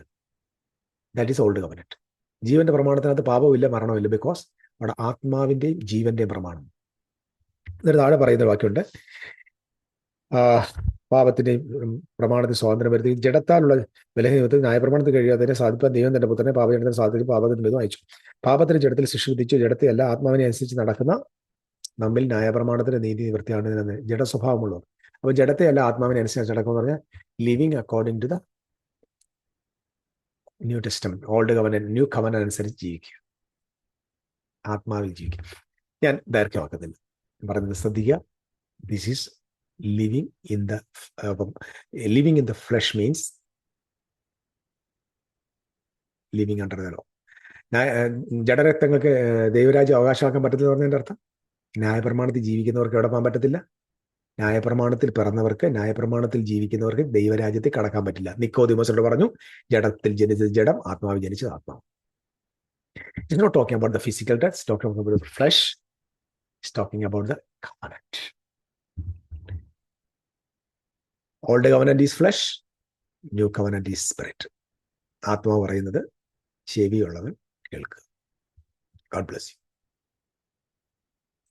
ദാറ്റ് ഈസ് ഓൾഡ് കവനന്റ്. ജീവന്റെ പ്രമാണത്തിനകത്ത് പാപമില്ല, മരണമില്ല, ബിക്കോസ് അവിടെ ആത്മാവിന്റെയും ജീവന്റെയും പ്രമാണം. എന്നിട്ട് താഴെ പറയുന്ന വാക്യമുണ്ട്, പാപത്തിന്റെയും പ്രമാണത്തിൽ സ്വാതന്ത്ര്യം വരുത്തി ജഡത്താലുള്ള ബലഹീനത്തിൽ ന്യായപ്രമാണത്തിൽ കഴിയാത്തതിനെ സാധിപ്പാൻ ദൈവം തന്റെ പുത്രനെ പാപജനത്തിന് സാധിക്കും പാപത്തിന് ഭേദം അയച്ചു. പാപത്തിന് ജഡത്തിൽ ശിക്ഷ വിധിച്ചു, ജഡത്തെ അല്ല ആത്മാവിനെ അനുസരിച്ച് നടക്കുന്ന നമ്മിൽ ന്യായപ്രമാണത്തിന്റെ നീതി നിവൃത്തിയാണ് ജഡ സ്വഭാവമുള്ളവർ. അപ്പൊ ജഡത്തെ അല്ല ആത്മാവിനെ അനുസരിച്ച് നടക്കുമെന്ന് പറഞ്ഞാൽ living according to the new testament, old covenant, new covenant അനുസരിച്ച് ജീവിക്കുക, ആത്മാവിൽ ജീവിക്കുക. ഞാൻ ദൈർഘ്യമാക്കുന്നില്ല, പറയുന്നത് ശ്രദ്ധിക്കുക. This is living in the flesh means living under the law. ജഡരക്തങ്ങൾക്ക് ദൈവരാജ്യം അവകാശമാക്കാൻ പറ്റത്തില്ല പറഞ്ഞതിന്റെ അർത്ഥം, ന്യായപ്രമാണത്തിൽ ജീവിക്കുന്നവർക്ക് എവിടെ പോകാൻ പറ്റത്തില്ല? ന്യായപ്രമാണത്തിൽ പിറന്നവർക്ക്, ന്യായപ്രമാണത്തിൽ ജീവിക്കുന്നവർക്ക് ദൈവരാജ്യത്തിൽ കടക്കാൻ പറ്റില്ല. നിക്കോദിമോസോട് പറഞ്ഞു, ജഡത്തിൽ ജനിച്ചത് ജഡം, ആത്മാവിൽ ജനിച്ചത് ആത്മാവ്. It's not talking about the physical death, it's talking about the flesh, it's talking about the covenant. Old covenant is flesh, new covenant is spirit. ആത്മാവ് പറയുന്നത് ചെവിയുള്ളവൻ കേൾക്കുക. God bless you.